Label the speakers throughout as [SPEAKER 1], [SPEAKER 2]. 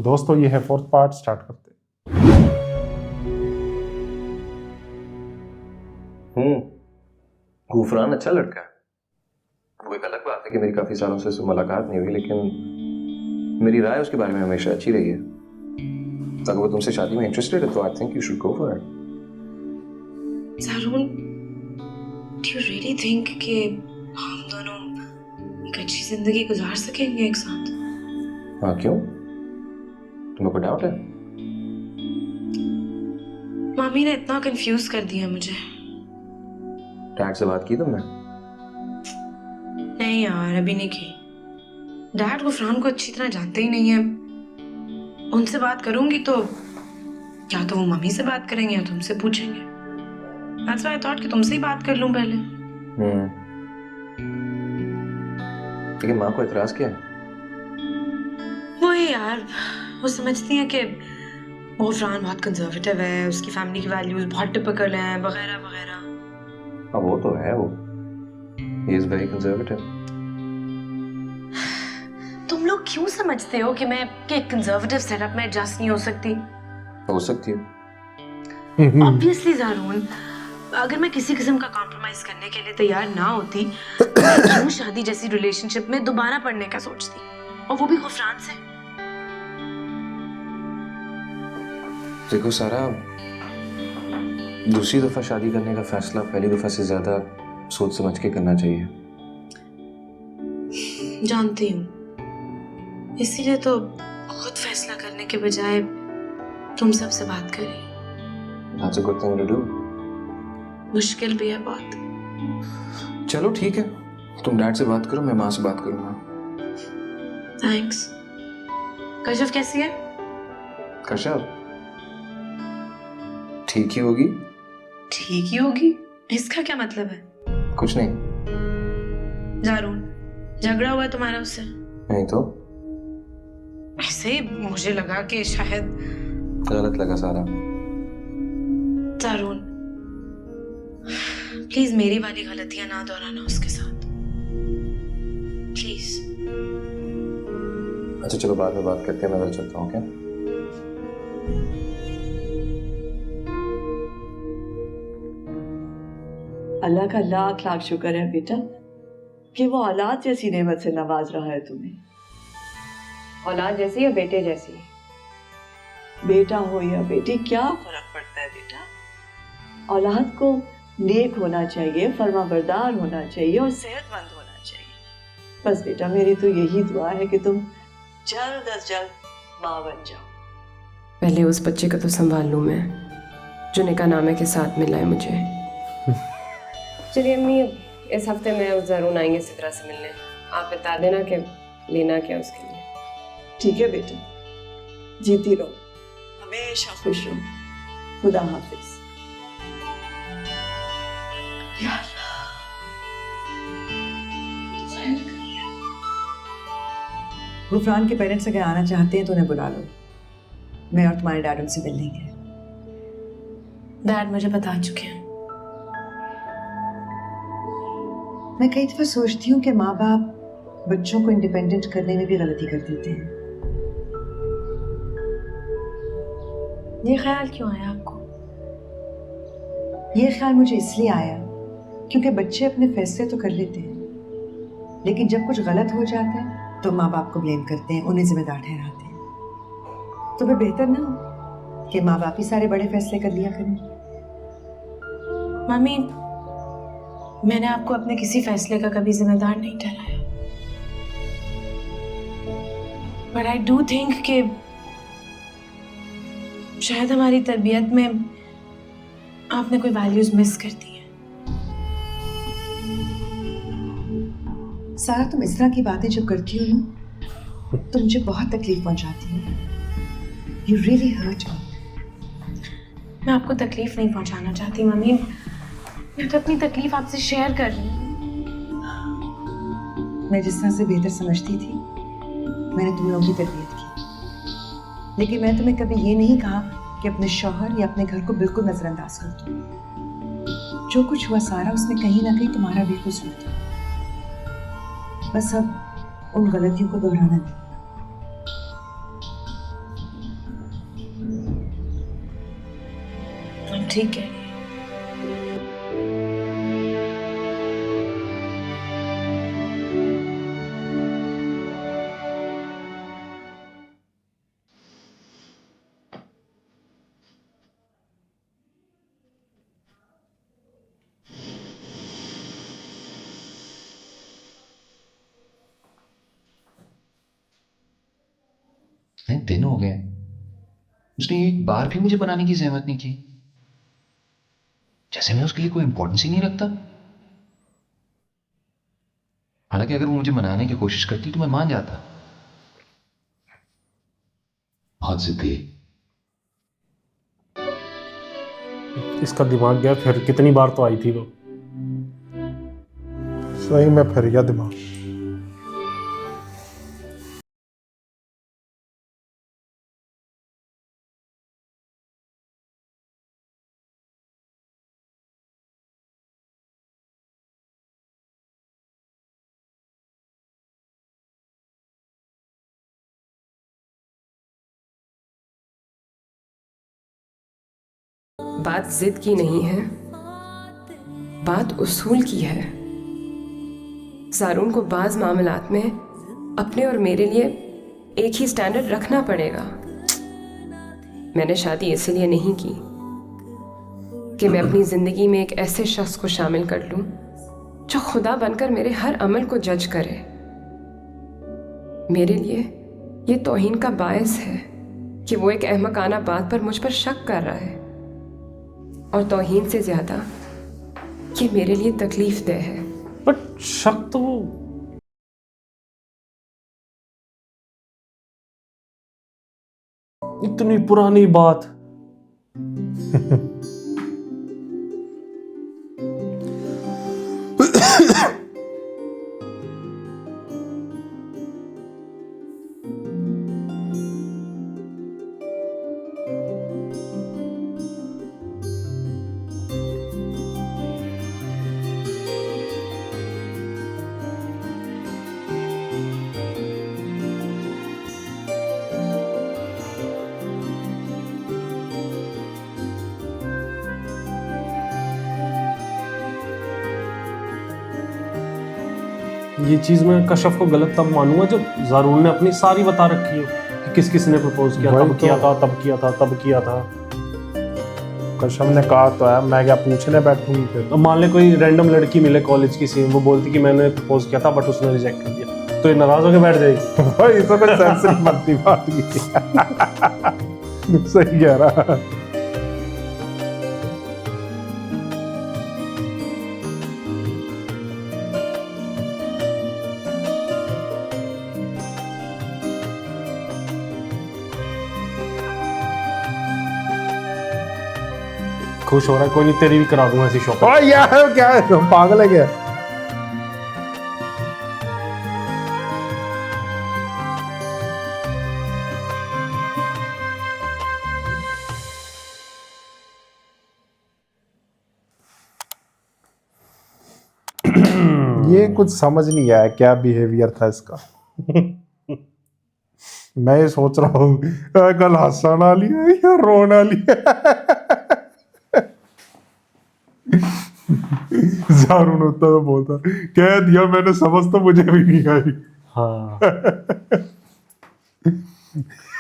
[SPEAKER 1] दोस्तों ये है फोर्थ पार्ट, स्टार्ट करते
[SPEAKER 2] हैं। गूफरान अच्छा लड़का है। वो एक अलग बात है कि मेरी काफी सालों से उससे मुलाकात नहीं हुई, लेकिन मेरी राय उसके बारे में हमेशा अच्छी रही है। अगर वो तुमसे शादी में इंटरेस्टेड है तो I think you should go for it.
[SPEAKER 3] सारून, do you really think कि हम दोनों एक अच्छी जिंदगी गुजार सकेंगे एक साथ?
[SPEAKER 2] हाँ, क्यों? तुम्हें कोई डाउट है?
[SPEAKER 3] मामी ने इतना कंफ्यूज कर दिया मुझे।
[SPEAKER 2] डैड से बात की तुमने?
[SPEAKER 3] नहीं यार, अभी नहीं की। डैड गुफरान को अच्छी तरह जानते ही नहीं है। उनसे बात करूंगी तो या तो वो मम्मी से बात करेंगे या तुमसे पूछेंगे। That's why I thought कि तुमसे ही बात कर लूं पहले।
[SPEAKER 2] लेकिन माँ को इतराज क्या है?
[SPEAKER 3] वही यार, वो समझती है कि वो गुफरान बहुत कंजर्वेटिव है, उसकी फैमिली की वैल्यूज बहुत टिपिकल हैं वगैरह वगैरह।
[SPEAKER 2] हाँ, वो तो है। वो ही इज वेरी कंजर्वेटिव।
[SPEAKER 3] तुम लोग क्यों समझते हो कि मैं कि कंजर्वेटिव सेटअप में एडजस्ट नहीं हो सकती?
[SPEAKER 2] हो सकती है।
[SPEAKER 1] हैं।
[SPEAKER 3] ऑब्वियसली ज़ारून, अगर मैं किसी किस्म का कॉम्प्रोमाइज करने के लिए तैयार ना होती तो मैं क्यों शादी जैसी रिलेशनशिप में दोबारा पढ़ने का सोचती, और वो भी गुफरान से।
[SPEAKER 2] देखो सारा, दूसरी दफा शादी करने का फैसला पहली दफा से ज्यादा सोच समझ के करना चाहिए।
[SPEAKER 3] जानती हूँ, इसीलिए तो खुद फैसला करने के बजाय तुम सबसे बात कर रही।
[SPEAKER 2] That's a good thing to do.
[SPEAKER 3] मुश्किल भी है बहुत।
[SPEAKER 2] चलो ठीक है, तुम डैड से बात करो, मैं माँ से बात करूंगा।
[SPEAKER 3] थैंक्स। कशिफ कैसी है?
[SPEAKER 2] कश्यप ठीक ही होगी।
[SPEAKER 3] ठीक ही होगी? इसका क्या मतलब है?
[SPEAKER 2] कुछ नहीं।
[SPEAKER 3] ज़ारून, झगड़ा हुआ तुम्हारा उससे?
[SPEAKER 2] नहीं तो
[SPEAKER 3] ऐसे ही मुझे लगा कि शायद।
[SPEAKER 2] गलत लगा सारा।
[SPEAKER 3] ज़ारून, प्लीज मेरी वाली गलतियां ना दोहराना उसके साथ, प्लीज।
[SPEAKER 2] अच्छा चलो, बाद में बात करते हैं, मैं घर चलता हूँ। ओके?
[SPEAKER 4] अल्लाह का लाख लाख शुक्र है बेटा कि वो औलाद जैसी नेमत से नवाज रहा है तुम्हें।
[SPEAKER 5] औलाद जैसी या बेटे जैसी?
[SPEAKER 4] बेटा हो या बेटी, क्या फर्क पड़ता है बेटा। औलाद को नेक होना चाहिए, फर्माबरदार होना चाहिए और सेहतमंद होना चाहिए। बस बेटा, मेरी तो यही दुआ है कि तुम जल्द अज जल्द माँ बन जाओ।
[SPEAKER 5] पहले उस बच्चे को तो संभाल लूँ मैं, जो निकाहनामे के साथ मिला है मुझे। चलिए अम्मी, इस हफ्ते में ज़रूर आएंगे सिद्रा से मिलने। आप बता देना कि लेना क्या उसके लिए।
[SPEAKER 4] ठीक है बेटा, जीती रहो, हमेशा खुश रहो। खुदा हाफिज। या अल्लाह, गुफरान के पेरेंट्स अगर आना चाहते हैं तो उन्हें बुला लो, मैं और तुम्हारे डैड उनसे मिल लेंगे।
[SPEAKER 3] डैड मुझे बता चुके हैं।
[SPEAKER 4] मैं कई दफा सोचती हूँ कि माँ बाप बच्चों को इंडिपेंडेंट करने में भी गलती कर देते हैं।
[SPEAKER 3] ये ख्याल क्यों आया आपको?
[SPEAKER 4] ये ख्याल मुझे इसलिए आया क्योंकि बच्चे अपने फैसले तो कर लेते हैं, लेकिन जब कुछ गलत हो जाता है तो माँ बाप को ब्लेम करते हैं, उन्हें जिम्मेदार ठहराते हैं। तो फिर बेहतर ना हो कि माँ बाप ही सारे बड़े फैसले कर लिया करें।
[SPEAKER 3] मम्मी, मैंने आपको अपने किसी फैसले का कभी जिम्मेदार नहीं ठहराया, बट आई डू थिंक कि शायद हमारी तरबियत में आपने कोई वैल्यूज मिस कर दी है।
[SPEAKER 4] सारा, तुम इस तरह की बातें जब करती हो ना तो मुझे बहुत तकलीफ पहुंचाती है। You really hurt me.
[SPEAKER 3] मैं आपको तकलीफ नहीं पहुंचाना चाहती मम्मी, मैं तो अपनी तकलीफ आपसे शेयर कर रही हूँ।
[SPEAKER 4] मैं जिस तरह से बेहतर समझती थी मैंने तुम लोगों की तरबियत की, लेकिन मैं तुम्हें कभी ये नहीं कहा कि अपने शौहर या अपने घर को बिल्कुल नजरअंदाज कर दो। जो कुछ हुआ सारा, उसमें कहीं ना कहीं तुम्हारा भी कसूर था। बस अब उन गलतियों को दोहराना नहीं।
[SPEAKER 3] ठीक है।
[SPEAKER 6] नहीं, दिन हो गए, उसने एक बार भी मुझे बनाने की जहमत नहीं की, जैसे मैं उसके लिए कोई इंपॉर्टेंस ही नहीं रखता। हालांकि अगर वो मुझे मनाने की कोशिश करती तो मैं मान जाता। बहुत जिद्दी है।
[SPEAKER 1] इसका दिमाग गया फिर, कितनी बार तो आई थी वो। सही में फिर गया दिमाग।
[SPEAKER 5] बात जिद की नहीं है, बात उसूल की है। ज़ारून को बाज़ मामलात में अपने और मेरे लिए एक ही स्टैंडर्ड रखना पड़ेगा। मैंने शादी इसलिए नहीं की कि मैं अपनी ज़िंदगी में एक ऐसे शख्स को शामिल कर लूं जो खुदा बनकर मेरे हर अमल को जज करे। मेरे लिए ये तौहीन का बायस है कि वो एक अहमकाना बात पर मुझ पर शक कर रहा है, और तौहीन से ज़्यादा ये मेरे लिए तकलीफ दह है।
[SPEAKER 1] बट शक तो इतनी पुरानी बात। ये चीज मैं कशफ को गलत तब मानूंगा जब ज़ारून ने अपनी सारी बता रखी हो कि किस किस ने प्रपोज किया, तब किया था, तब किया था, तब किया था। कशफ ने कहा तो है, मैं क्या पूछने बैठूंगी फिर। अब मान ले कोई रैंडम लड़की मिले कॉलेज की, वो बोलती कि मैंने प्रपोज किया था बट उसने रिजेक्ट कर दिया, तो ये नाराज होकर बैठ जाएगी। भाई तो कोई सेंस नहीं बनती बात की। सही कह रहा। खुश हो रहा है, कोई नहीं, तेरी भी करा दूंगा ऐसी शॉपिंग। यार क्या है, पागल है क्या? ये कुछ समझ नहीं आया क्या बिहेवियर था इसका। मैं ये सोच रहा हूँ कल हंसना लिया या रोना लिया। ज़ारून होता तो बोलता, कह दिया मैंने, समझ तो मुझे भी नहीं आई। हाँ।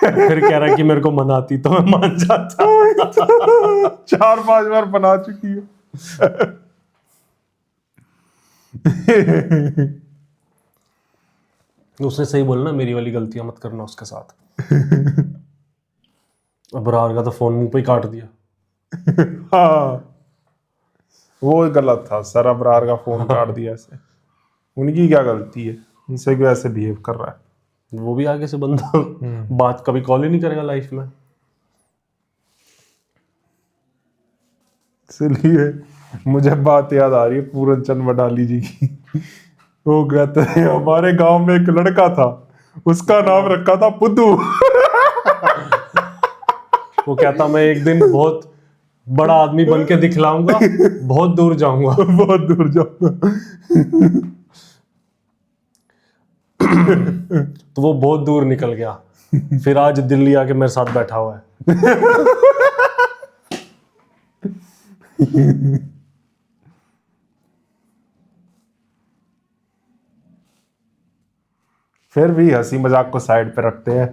[SPEAKER 1] फिर कह रहा कि मेरे को मनाती तो मैं मान जाता। 4-5 बार बना चुकी है। उसने सही बोला ना, मेरी वाली गलतियां मत करना उसके साथ। अबरार का तो फोन मुंह पे ही काट दिया। हाँ वो गलत था सर, अबरार का फोन काट दिया ऐसे। उनकी क्या गलती है, उनसे क्यों ऐसे बिहेव कर रहा है? वो भी आगे से बंदा बात कभी कॉल ही नहीं करेगा लाइफ में। इसलिए मुझे बात याद आ रही है पूरन चंद वडाली जी की। वो कहते हैं हमारे गांव में एक लड़का था, उसका नाम रखा था पुद्दू। वो कहता मैं एक दिन बहुत बड़ा आदमी बन के दिखलाऊंगा, बहुत दूर जाऊंगा। बहुत दूर जाऊंगा। तो वो बहुत दूर निकल गया, फिर आज दिल्ली आके मेरे साथ बैठा हुआ है। फिर भी हंसी मजाक को साइड पे रखते हैं।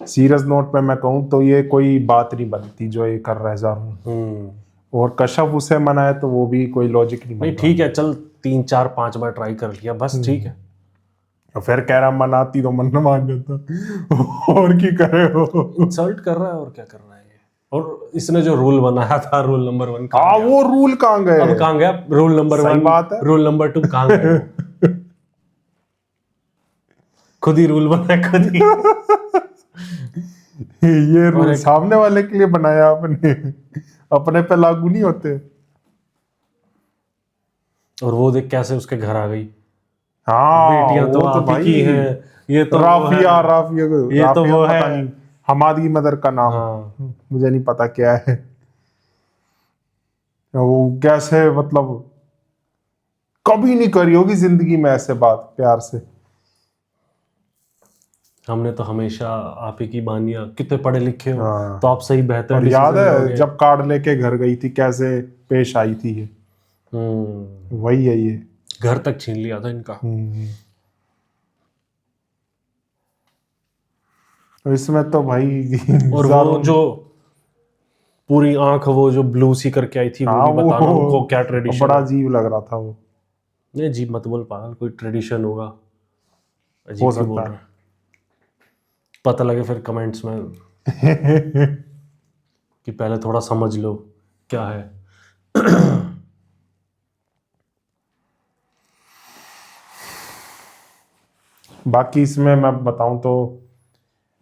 [SPEAKER 1] सीरियस नोट पे मैं कहूँ तो ये कोई बात नहीं बनती जो ये कर रहा है ज़ारून। और कश्यप उसे मनाए तो वो भी कोई लॉजिक नहीं
[SPEAKER 2] नहीं
[SPEAKER 1] बनता।
[SPEAKER 2] ठीक है, चल 3 4 5 बार ट्राई कर लिया बस, ठीक है।
[SPEAKER 1] और फिर कह रहा मनाती तो मन मान जाता। और की करे हो।
[SPEAKER 2] इंसल्ट कर रहा है और क्या कर रहा है ये। और इसने जो रूल बनाया था, रूल नंबर 1
[SPEAKER 1] हाँ वो रूल कहाँ गए?
[SPEAKER 2] अब कहाँ गया रूल नंबर
[SPEAKER 1] सही
[SPEAKER 2] 1?
[SPEAKER 1] बात है।
[SPEAKER 2] रूल नंबर 2 कहाँ गए वो? खुद ही रूल बनाया खुद ही।
[SPEAKER 1] ये रूल सामने वाले के लिए बनाया आपने, अपने पे लागू नहीं होते।
[SPEAKER 2] और वो देख कैसे उसके घर आ गई।
[SPEAKER 1] हाँ
[SPEAKER 2] बेटियां तो
[SPEAKER 1] वो
[SPEAKER 2] आप ही
[SPEAKER 1] भाई
[SPEAKER 2] की हैं, ये तो वो
[SPEAKER 1] राफिया
[SPEAKER 2] है।
[SPEAKER 1] राफिया
[SPEAKER 2] ये तो वो
[SPEAKER 1] पता
[SPEAKER 2] है।
[SPEAKER 1] नहीं हमादी मदर का नाम।
[SPEAKER 2] हाँ।
[SPEAKER 1] मुझे नहीं पता क्या है वो। कैसे मतलब कभी नहीं करी होगी जिंदगी में ऐसे बात प्यार से।
[SPEAKER 2] हमने तो हमेशा आप ही की बानिया, कितने पढ़े लिखे हो
[SPEAKER 1] हाँ।
[SPEAKER 2] तो आप सही बेहतर
[SPEAKER 1] और याद
[SPEAKER 2] decision
[SPEAKER 1] है
[SPEAKER 2] लोगे।
[SPEAKER 1] जब कार्ड लेके घर गई थी कैसे पेश आई थी ये। वही है ये।
[SPEAKER 2] घर तक छीन लिया था इनका।
[SPEAKER 1] तो इसमें तो भाई
[SPEAKER 2] और वो जो पूरी आंख वो जो ब्लू सी करके आई थी, वो
[SPEAKER 1] हाँ
[SPEAKER 2] नहीं बताना उनको क्या ट्रेडिशन
[SPEAKER 1] बड़ा
[SPEAKER 2] है।
[SPEAKER 1] अजीब लग रहा था वो।
[SPEAKER 2] नहीं अजीब मत बोल पागल, कोई ट्रेडिशन होगा।
[SPEAKER 1] हो
[SPEAKER 2] अजीब क्यों
[SPEAKER 1] सकता
[SPEAKER 2] बोल
[SPEAKER 1] है।
[SPEAKER 2] रहा है? पता लगे फिर कमेंट्स में कि पहले थोड़ा समझ लो क्या है।
[SPEAKER 1] बाकी इसमें मैं बताऊं तो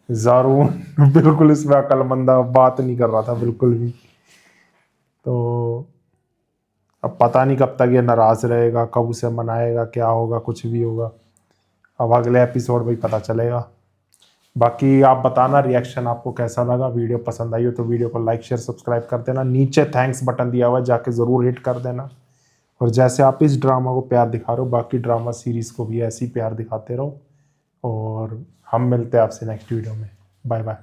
[SPEAKER 1] ज़ारून बिल्कुल इसमें अक्लमंदा बात नहीं कर रहा था बिल्कुल भी। तो अब पता नहीं कब तक ये नाराज रहेगा, कब उसे मनाएगा, क्या होगा, कुछ भी होगा। अब अगले एपिसोड में ही पता चलेगा। बाकी आप बताना रिएक्शन आपको कैसा लगा। वीडियो पसंद आई हो तो वीडियो को लाइक शेयर सब्सक्राइब कर देना। नीचे थैंक्स बटन दिया हुआ है, जाके ज़रूर हिट कर देना। और जैसे आप इस ड्रामा को प्यार दिखा रहे हो बाकी ड्रामा सीरीज़ को भी ऐसे ही प्यार दिखाते रहो। और हम मिलते हैं आपसे नेक्स्ट वीडियो में। Bye bye.